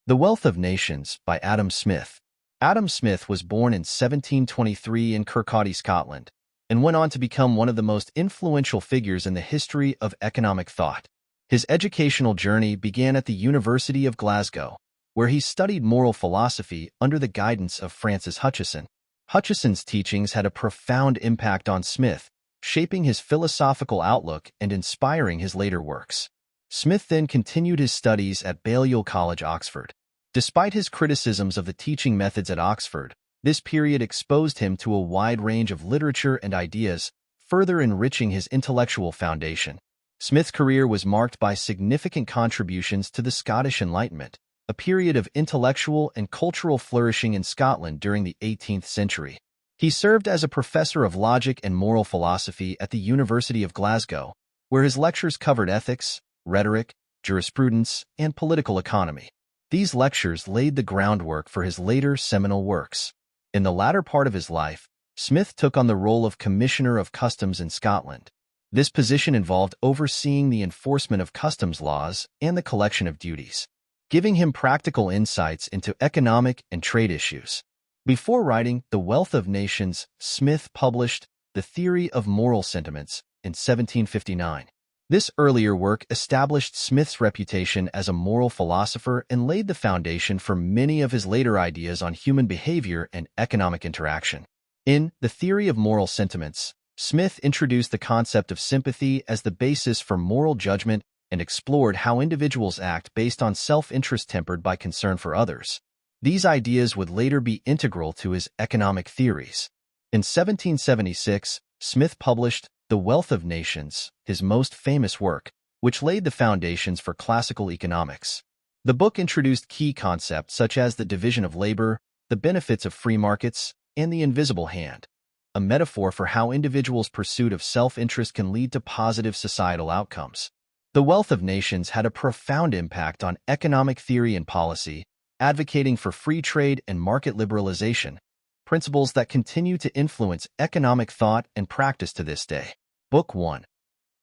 The Wealth of Nations by Adam Smith. Adam Smith was born in 1723 in Kirkcaldy, Scotland, and went on to become one of the most influential figures in the history of economic thought. His educational journey began at the University of Glasgow, where he studied moral philosophy under the guidance of Francis Hutcheson. Hutcheson's teachings had a profound impact on Smith, shaping his philosophical outlook and inspiring his later works. Smith then continued his studies at Balliol College, Oxford. Despite his criticisms of the teaching methods at Oxford, this period exposed him to a wide range of literature and ideas, further enriching his intellectual foundation. Smith's career was marked by significant contributions to the Scottish Enlightenment, a period of intellectual and cultural flourishing in Scotland during the 18th century. He served as a professor of logic and moral philosophy at the University of Glasgow, where his lectures covered ethics, rhetoric, jurisprudence, and political economy. These lectures laid the groundwork for his later seminal works. In the latter part of his life, Smith took on the role of Commissioner of Customs in Scotland. This position involved overseeing the enforcement of customs laws and the collection of duties, giving him practical insights into economic and trade issues. Before writing The Wealth of Nations, Smith published The Theory of Moral Sentiments in 1759. This earlier work established Smith's reputation as a moral philosopher and laid the foundation for many of his later ideas on human behavior and economic interaction. In The Theory of Moral Sentiments, Smith introduced the concept of sympathy as the basis for moral judgment and explored how individuals act based on self-interest tempered by concern for others. These ideas would later be integral to his economic theories. In 1776, Smith published The Wealth of Nations, his most famous work, which laid the foundations for classical economics. The book introduced key concepts such as the division of labor, the benefits of free markets, and the invisible hand, a metaphor for how individuals' pursuit of self-interest can lead to positive societal outcomes. The Wealth of Nations had a profound impact on economic theory and policy, advocating for free trade and market liberalization, principles that continue to influence economic thought and practice to this day. Book 1.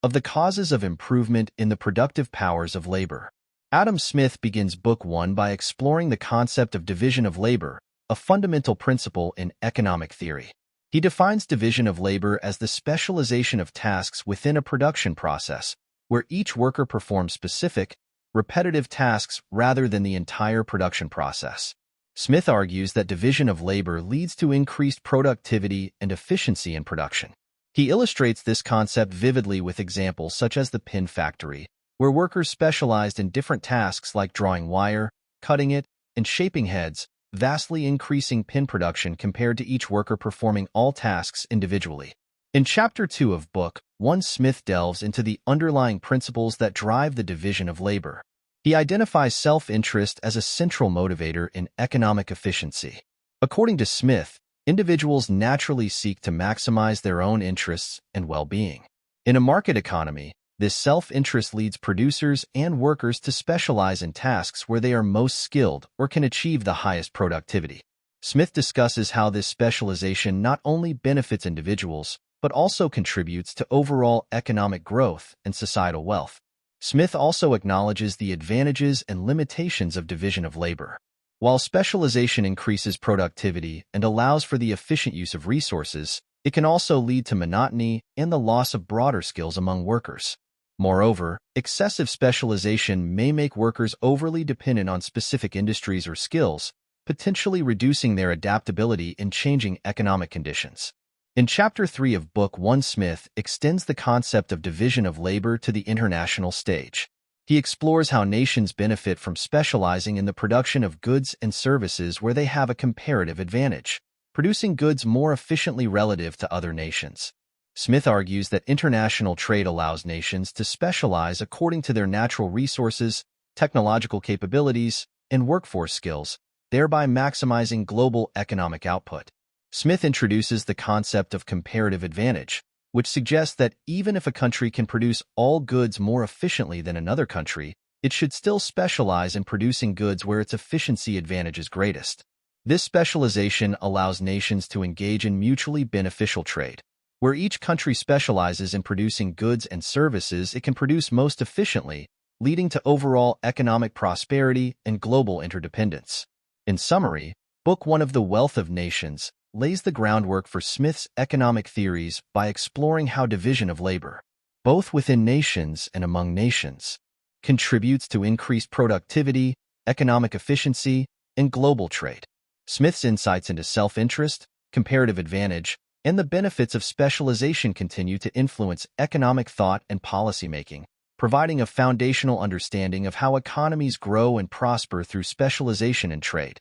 Of the Causes of Improvement in the Productive Powers of Labor. Adam Smith begins Book 1 by exploring the concept of division of labor, a fundamental principle in economic theory. He defines division of labor as the specialization of tasks within a production process, where each worker performs specific, repetitive tasks rather than the entire production process. Smith argues that division of labor leads to increased productivity and efficiency in production. He illustrates this concept vividly with examples such as the pin factory, where workers specialized in different tasks like drawing wire, cutting it, and shaping heads, vastly increasing pin production compared to each worker performing all tasks individually. In Chapter 2 of Book 1, Smith delves into the underlying principles that drive the division of labor. He identifies self-interest as a central motivator in economic efficiency. According to Smith, individuals naturally seek to maximize their own interests and well-being. In a market economy, this self-interest leads producers and workers to specialize in tasks where they are most skilled or can achieve the highest productivity. Smith discusses how this specialization not only benefits individuals, but also contributes to overall economic growth and societal wealth. Smith also acknowledges the advantages and limitations of division of labor. While specialization increases productivity and allows for the efficient use of resources, it can also lead to monotony and the loss of broader skills among workers. Moreover, excessive specialization may make workers overly dependent on specific industries or skills, potentially reducing their adaptability in changing economic conditions. In Chapter 3 of Book 1, Smith extends the concept of division of labor to the international stage. He explores how nations benefit from specializing in the production of goods and services where they have a comparative advantage, producing goods more efficiently relative to other nations. Smith argues that international trade allows nations to specialize according to their natural resources, technological capabilities, and workforce skills, thereby maximizing global economic output. Smith introduces the concept of comparative advantage, which suggests that even if a country can produce all goods more efficiently than another country, it should still specialize in producing goods where its efficiency advantage is greatest. This specialization allows nations to engage in mutually beneficial trade, where each country specializes in producing goods and services it can produce most efficiently, leading to overall economic prosperity and global interdependence. In summary, Book 1 of The Wealth of Nations lays the groundwork for Smith's economic theories by exploring how division of labor, both within nations and among nations, contributes to increased productivity, economic efficiency, and global trade. Smith's insights into self-interest, comparative advantage, and the benefits of specialization continue to influence economic thought and policymaking, providing a foundational understanding of how economies grow and prosper through specialization in trade.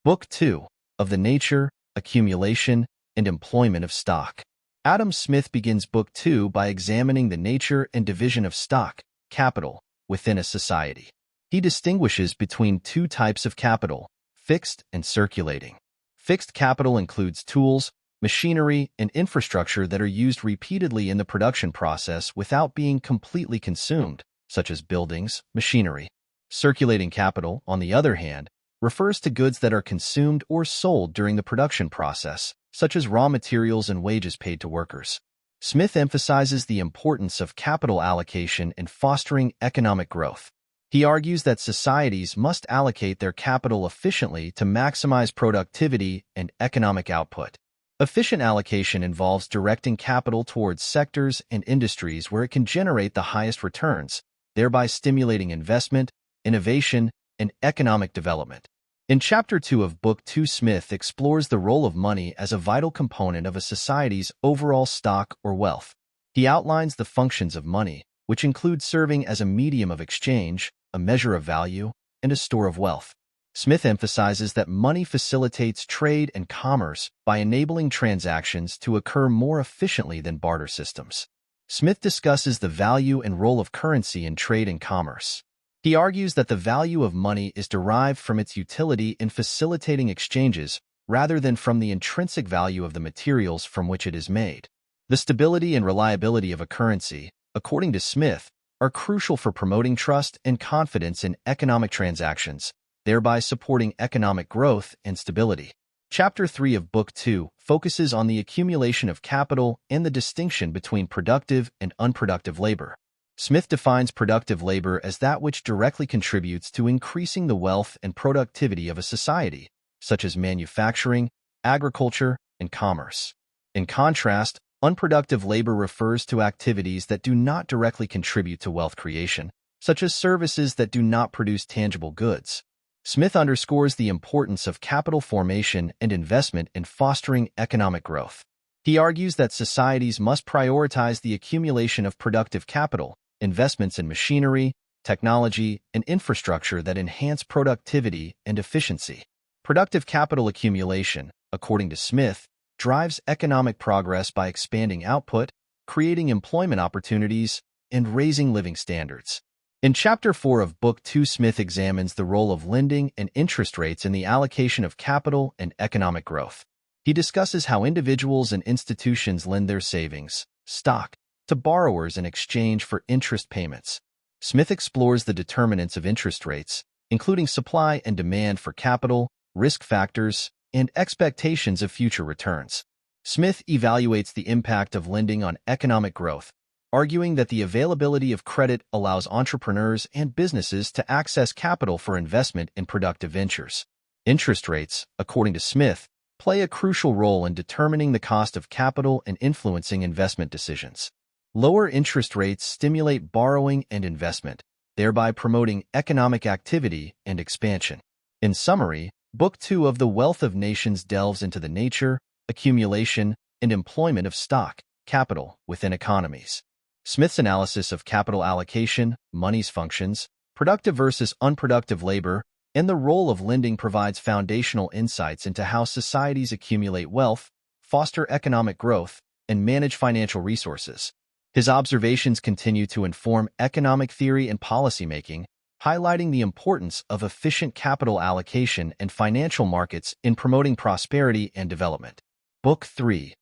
Book 2 of The Nature, Accumulation, and Employment of Stock. Adam Smith begins Book 2 by examining the nature and division of stock, capital, within a society. He distinguishes between two types of capital, fixed and circulating. Fixed capital includes tools, machinery, and infrastructure that are used repeatedly in the production process without being completely consumed, such as buildings, machinery. Circulating capital, on the other hand, refers to goods that are consumed or sold during the production process, such as raw materials and wages paid to workers. Smith emphasizes the importance of capital allocation in fostering economic growth. He argues that societies must allocate their capital efficiently to maximize productivity and economic output. Efficient allocation involves directing capital towards sectors and industries where it can generate the highest returns, thereby stimulating investment, innovation, and economic development. In Chapter 2 of Book 2, Smith explores the role of money as a vital component of a society's overall stock or wealth. He outlines the functions of money, which include serving as a medium of exchange, a measure of value, and a store of wealth. Smith emphasizes that money facilitates trade and commerce by enabling transactions to occur more efficiently than barter systems. Smith discusses the value and role of currency in trade and commerce. He argues that the value of money is derived from its utility in facilitating exchanges rather than from the intrinsic value of the materials from which it is made. The stability and reliability of a currency, according to Smith, are crucial for promoting trust and confidence in economic transactions, thereby supporting economic growth and stability. Chapter 3 of Book 2 focuses on the accumulation of capital and the distinction between productive and unproductive labor. Smith defines productive labor as that which directly contributes to increasing the wealth and productivity of a society, such as manufacturing, agriculture, and commerce. In contrast, unproductive labor refers to activities that do not directly contribute to wealth creation, such as services that do not produce tangible goods. Smith underscores the importance of capital formation and investment in fostering economic growth. He argues that societies must prioritize the accumulation of productive capital, investments in machinery, technology, and infrastructure that enhance productivity and efficiency. Productive capital accumulation, according to Smith, drives economic progress by expanding output, creating employment opportunities, and raising living standards. In Chapter 4 of Book 2, Smith examines the role of lending and interest rates in the allocation of capital and economic growth. He discusses how individuals and institutions lend their savings, stock, to borrowers in exchange for interest payments. Smith explores the determinants of interest rates, including supply and demand for capital, risk factors, and expectations of future returns. Smith evaluates the impact of lending on economic growth, arguing that the availability of credit allows entrepreneurs and businesses to access capital for investment in productive ventures. Interest rates, according to Smith, play a crucial role in determining the cost of capital and influencing investment decisions. Lower interest rates stimulate borrowing and investment, thereby promoting economic activity and expansion. In summary, Book 2 of The Wealth of Nations delves into the nature, accumulation, and employment of stock, capital, within economies. Smith's analysis of capital allocation, money's functions, productive versus unproductive labor, and the role of lending provides foundational insights into how societies accumulate wealth, foster economic growth, and manage financial resources. His observations continue to inform economic theory and policymaking, highlighting the importance of efficient capital allocation and financial markets in promoting prosperity and development. Book 3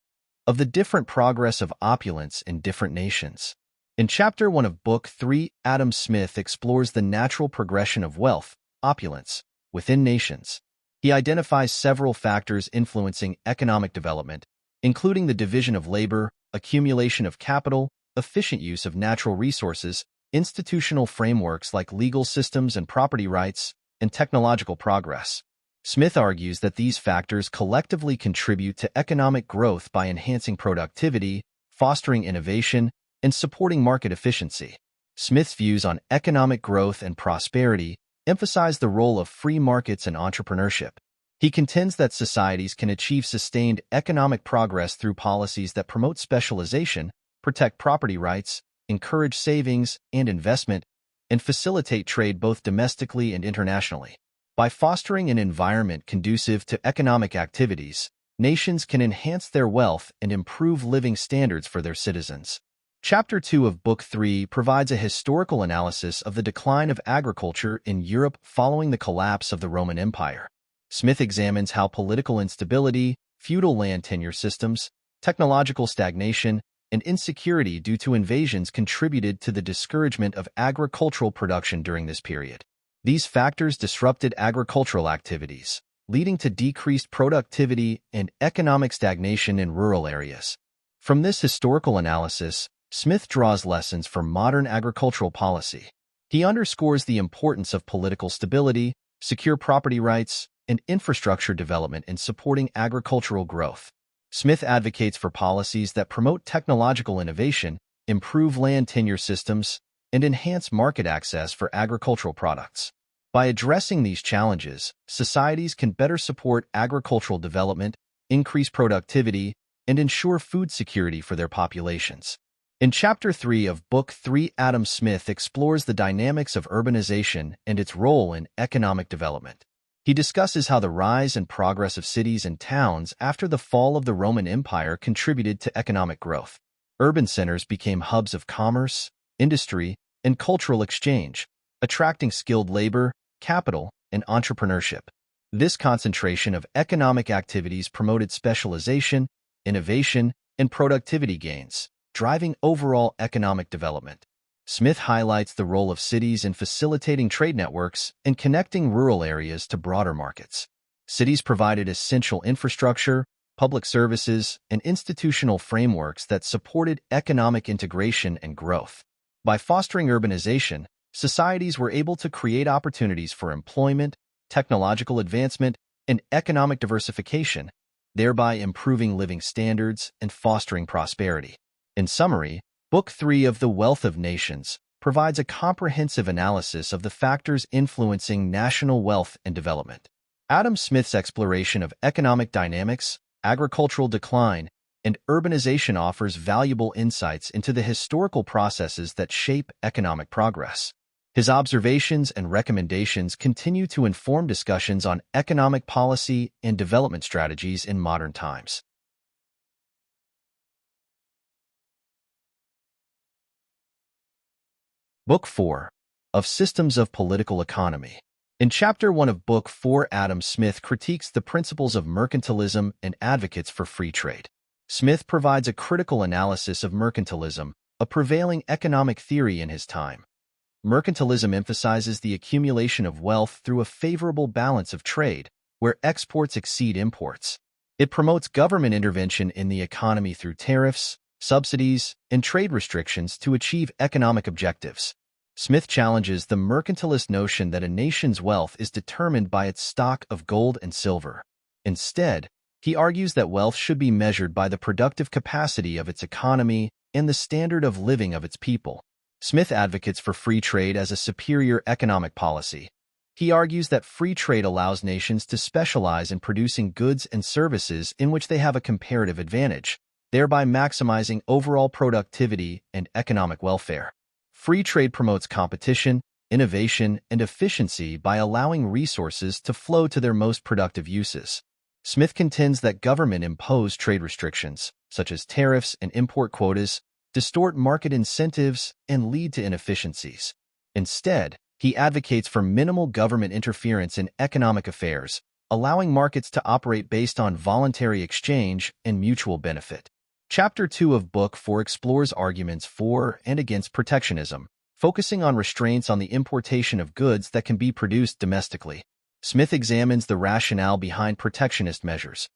of The Different Progress of Opulence in Different Nations. In Chapter 1 of Book 3, Adam Smith explores the natural progression of wealth, opulence, within nations. He identifies several factors influencing economic development, including the division of labor, accumulation of capital, efficient use of natural resources, institutional frameworks like legal systems and property rights, and technological progress. Smith argues that these factors collectively contribute to economic growth by enhancing productivity, fostering innovation, and supporting market efficiency. Smith's views on economic growth and prosperity emphasize the role of free markets and entrepreneurship. He contends that societies can achieve sustained economic progress through policies that promote specialization, protect property rights, encourage savings and investment, and facilitate trade both domestically and internationally. By fostering an environment conducive to economic activities, nations can enhance their wealth and improve living standards for their citizens. Chapter 2 of Book 3 provides a historical analysis of the decline of agriculture in Europe following the collapse of the Roman Empire. Smith examines how political instability, feudal land tenure systems, technological stagnation, and insecurity due to invasions contributed to the discouragement of agricultural production during this period. These factors disrupted agricultural activities, leading to decreased productivity and economic stagnation in rural areas. From this historical analysis, Smith draws lessons for modern agricultural policy. He underscores the importance of political stability, secure property rights, and infrastructure development in supporting agricultural growth. Smith advocates for policies that promote technological innovation, improve land tenure systems, and enhance market access for agricultural products. By addressing these challenges, societies can better support agricultural development, increase productivity, and ensure food security for their populations. In Chapter 3 of Book 3, Adam Smith explores the dynamics of urbanization and its role in economic development. He discusses how the rise and progress of cities and towns after the fall of the Roman Empire contributed to economic growth. Urban centers became hubs of commerce, industry, and cultural exchange, attracting skilled labor, capital, and entrepreneurship. This concentration of economic activities promoted specialization, innovation, and productivity gains, driving overall economic development. Smith highlights the role of cities in facilitating trade networks and connecting rural areas to broader markets. Cities provided essential infrastructure, public services, and institutional frameworks that supported economic integration and growth. By fostering urbanization, societies were able to create opportunities for employment, technological advancement, and economic diversification, thereby improving living standards and fostering prosperity. In summary, Book 3 of The Wealth of Nations provides a comprehensive analysis of the factors influencing national wealth and development. Adam Smith's exploration of economic dynamics, agricultural decline, and urbanization offers valuable insights into the historical processes that shape economic progress. His observations and recommendations continue to inform discussions on economic policy and development strategies in modern times. Book 4 of Systems of Political Economy. In Chapter 1 of Book 4, Adam Smith critiques the principles of mercantilism and advocates for free trade. Smith provides a critical analysis of mercantilism, a prevailing economic theory in his time. Mercantilism emphasizes the accumulation of wealth through a favorable balance of trade, where exports exceed imports. It promotes government intervention in the economy through tariffs, subsidies, and trade restrictions to achieve economic objectives. Smith challenges the mercantilist notion that a nation's wealth is determined by its stock of gold and silver. Instead, he argues that wealth should be measured by the productive capacity of its economy and the standard of living of its people. Smith advocates for free trade as a superior economic policy. He argues that free trade allows nations to specialize in producing goods and services in which they have a comparative advantage, thereby maximizing overall productivity and economic welfare. Free trade promotes competition, innovation, and efficiency by allowing resources to flow to their most productive uses. Smith contends that government-imposed trade restrictions, such as tariffs and import quotas, distort market incentives and lead to inefficiencies. Instead, he advocates for minimal government interference in economic affairs, allowing markets to operate based on voluntary exchange and mutual benefit. Chapter 2 of Book 4 explores arguments for and against protectionism, focusing on restraints on the importation of goods that can be produced domestically. Smith examines the rationale behind protectionist measures,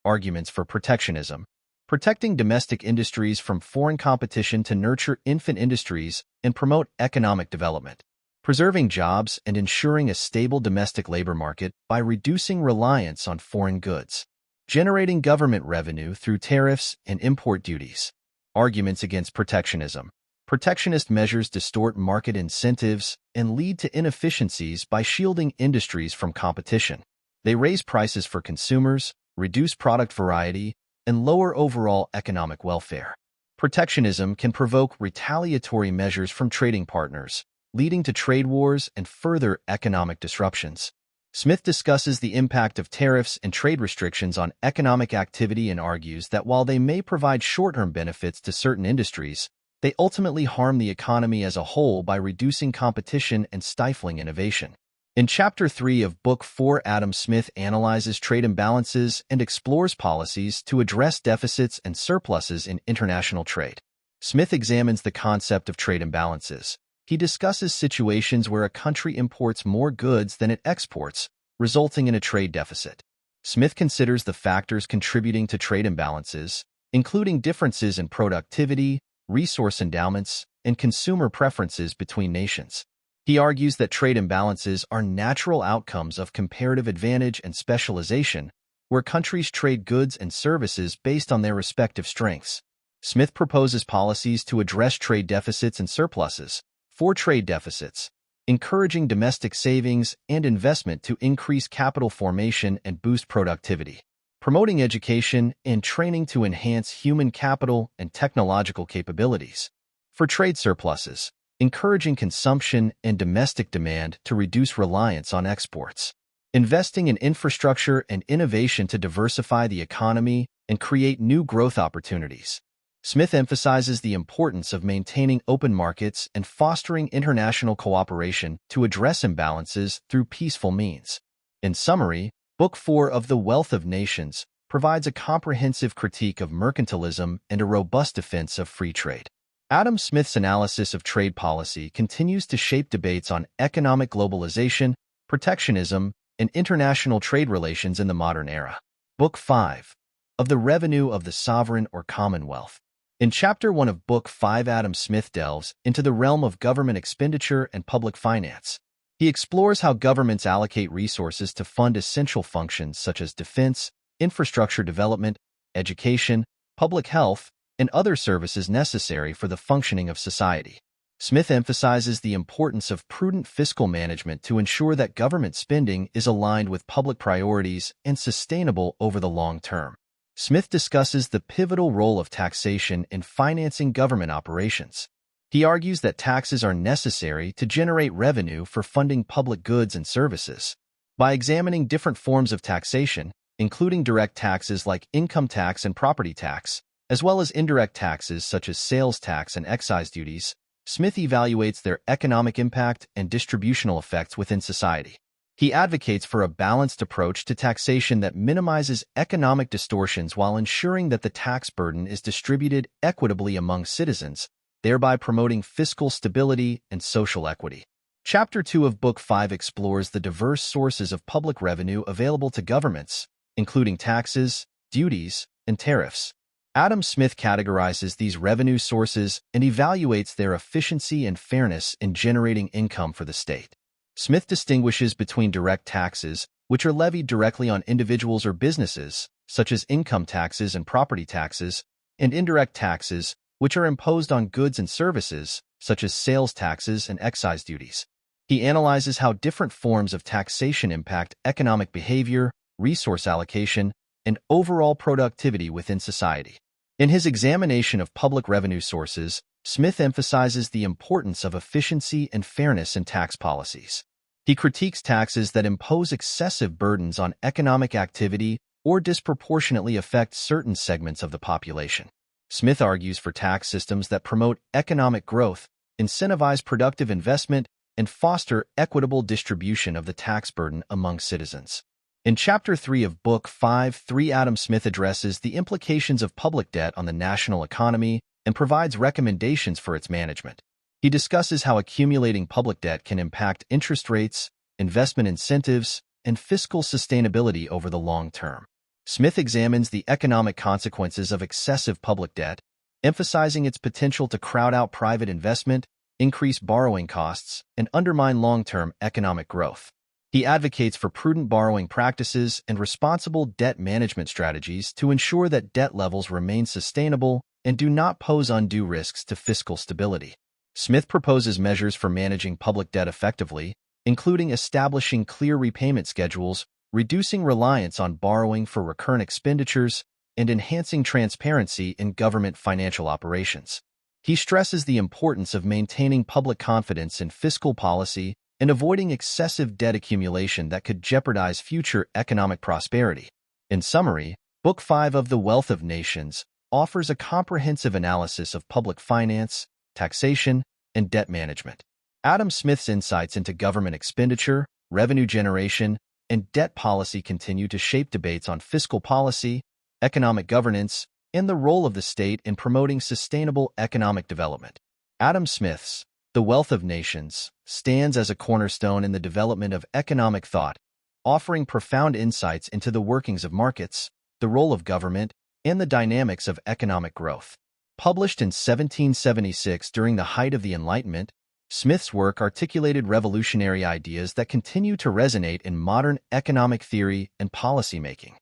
arguments for protectionism, protecting domestic industries from foreign competition to nurture infant industries and promote economic development, preserving jobs and ensuring a stable domestic labor market by reducing reliance on foreign goods, generating government revenue through tariffs and import duties. Arguments against protectionism. Protectionist measures distort market incentives and lead to inefficiencies by shielding industries from competition. They raise prices for consumers, reduce product variety, and lower overall economic welfare. Protectionism can provoke retaliatory measures from trading partners, leading to trade wars and further economic disruptions. Smith discusses the impact of tariffs and trade restrictions on economic activity and argues that while they may provide short-term benefits to certain industries, they ultimately harm the economy as a whole by reducing competition and stifling innovation. In Chapter 3 of Book 4, Adam Smith analyzes trade imbalances and explores policies to address deficits and surpluses in international trade. Smith examines the concept of trade imbalances. He discusses situations where a country imports more goods than it exports, resulting in a trade deficit. Smith considers the factors contributing to trade imbalances, including differences in productivity, resource endowments, and consumer preferences between nations. He argues that trade imbalances are natural outcomes of comparative advantage and specialization, where countries trade goods and services based on their respective strengths. Smith proposes policies to address trade deficits and surpluses. For trade deficits, encouraging domestic savings and investment to increase capital formation and boost productivity, promoting education and training to enhance human capital and technological capabilities. For trade surpluses, encouraging consumption and domestic demand to reduce reliance on exports, investing in infrastructure and innovation to diversify the economy and create new growth opportunities. Smith emphasizes the importance of maintaining open markets and fostering international cooperation to address imbalances through peaceful means. In summary, Book 4 of The Wealth of Nations provides a comprehensive critique of mercantilism and a robust defense of free trade. Adam Smith's analysis of trade policy continues to shape debates on economic globalization, protectionism, and international trade relations in the modern era. Book 5 of The Revenue of the Sovereign or Commonwealth. In Chapter 1 of Book 5, Adam Smith delves into the realm of government expenditure and public finance. He explores how governments allocate resources to fund essential functions such as defense, infrastructure development, education, public health, and other services necessary for the functioning of society. Smith emphasizes the importance of prudent fiscal management to ensure that government spending is aligned with public priorities and sustainable over the long term. Smith discusses the pivotal role of taxation in financing government operations. He argues that taxes are necessary to generate revenue for funding public goods and services. By examining different forms of taxation, including direct taxes like income tax and property tax, as well as indirect taxes such as sales tax and excise duties, Smith evaluates their economic impact and distributional effects within society. He advocates for a balanced approach to taxation that minimizes economic distortions while ensuring that the tax burden is distributed equitably among citizens, thereby promoting fiscal stability and social equity. Chapter 2 of Book 5 explores the diverse sources of public revenue available to governments, including taxes, duties, and tariffs. Adam Smith categorizes these revenue sources and evaluates their efficiency and fairness in generating income for the state. Smith distinguishes between direct taxes, which are levied directly on individuals or businesses, such as income taxes and property taxes, and indirect taxes, which are imposed on goods and services, such as sales taxes and excise duties. He analyzes how different forms of taxation impact economic behavior, resource allocation, and overall productivity within society. In his examination of public revenue sources, Smith emphasizes the importance of efficiency and fairness in tax policies. He critiques taxes that impose excessive burdens on economic activity or disproportionately affect certain segments of the population. Smith argues for tax systems that promote economic growth, incentivize productive investment, and foster equitable distribution of the tax burden among citizens. In Chapter 3 of Book 5, Adam Smith addresses the implications of public debt on the national economy and provides recommendations for its management. He discusses how accumulating public debt can impact interest rates, investment incentives, and fiscal sustainability over the long term. Smith examines the economic consequences of excessive public debt, emphasizing its potential to crowd out private investment, increase borrowing costs, and undermine long-term economic growth. He advocates for prudent borrowing practices and responsible debt management strategies to ensure that debt levels remain sustainable and do not pose undue risks to fiscal stability. Smith proposes measures for managing public debt effectively, including establishing clear repayment schedules, reducing reliance on borrowing for recurrent expenditures, and enhancing transparency in government financial operations. He stresses the importance of maintaining public confidence in fiscal policy and avoiding excessive debt accumulation that could jeopardize future economic prosperity. In summary, Book 5 of The Wealth of Nations offers a comprehensive analysis of public finance, taxation, and debt management. Adam Smith's insights into government expenditure, revenue generation, and debt policy continue to shape debates on fiscal policy, economic governance, and the role of the state in promoting sustainable economic development. Adam Smith's The Wealth of Nations stands as a cornerstone in the development of economic thought, offering profound insights into the workings of markets, the role of government, and the dynamics of economic growth. Published in 1776 during the height of the Enlightenment, Smith's work articulated revolutionary ideas that continue to resonate in modern economic theory and policymaking.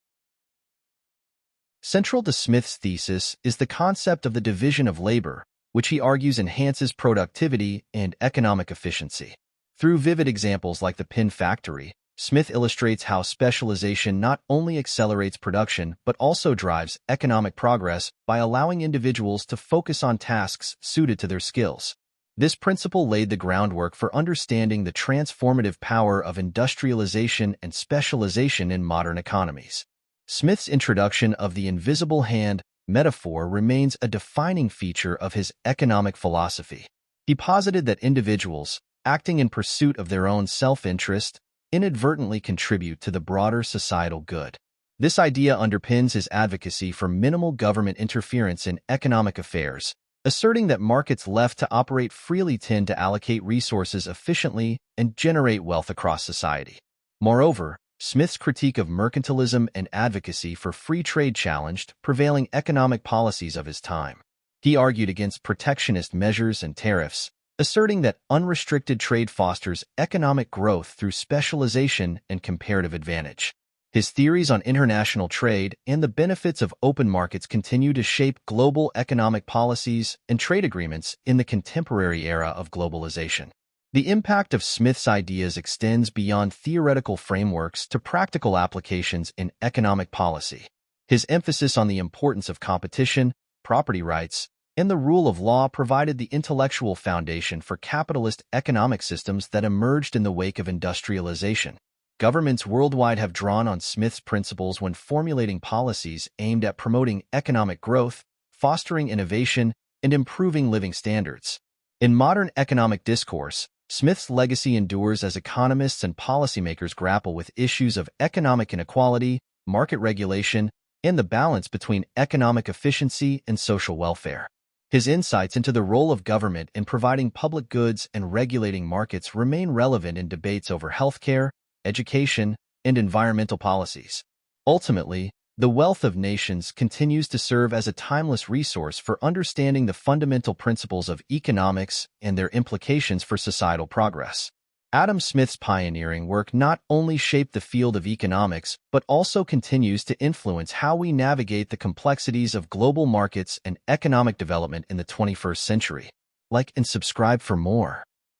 Central to Smith's thesis is the concept of the division of labor, which he argues enhances productivity and economic efficiency. Through vivid examples like the pin factory, Smith illustrates how specialization not only accelerates production but also drives economic progress by allowing individuals to focus on tasks suited to their skills. This principle laid the groundwork for understanding the transformative power of industrialization and specialization in modern economies. Smith's introduction of the invisible hand metaphor remains a defining feature of his economic philosophy. He posited that individuals, acting in pursuit of their own self-interest, inadvertently contribute to the broader societal good. This idea underpins his advocacy for minimal government interference in economic affairs, asserting that markets left to operate freely tend to allocate resources efficiently and generate wealth across society. Moreover, Smith's critique of mercantilism and advocacy for free trade challenged prevailing economic policies of his time. He argued against protectionist measures and tariffs, asserting that unrestricted trade fosters economic growth through specialization and comparative advantage. His theories on international trade and the benefits of open markets continue to shape global economic policies and trade agreements in the contemporary era of globalization. The impact of Smith's ideas extends beyond theoretical frameworks to practical applications in economic policy. His emphasis on the importance of competition, property rights, and the rule of law provided the intellectual foundation for capitalist economic systems that emerged in the wake of industrialization. Governments worldwide have drawn on Smith's principles when formulating policies aimed at promoting economic growth, fostering innovation, and improving living standards. In modern economic discourse, Smith's legacy endures as economists and policymakers grapple with issues of economic inequality, market regulation, and the balance between economic efficiency and social welfare. His insights into the role of government in providing public goods and regulating markets remain relevant in debates over healthcare, education, and environmental policies. Ultimately, The Wealth of Nations continues to serve as a timeless resource for understanding the fundamental principles of economics and their implications for societal progress. Adam Smith's pioneering work not only shaped the field of economics, but also continues to influence how we navigate the complexities of global markets and economic development in the 21st century. Like and subscribe for more.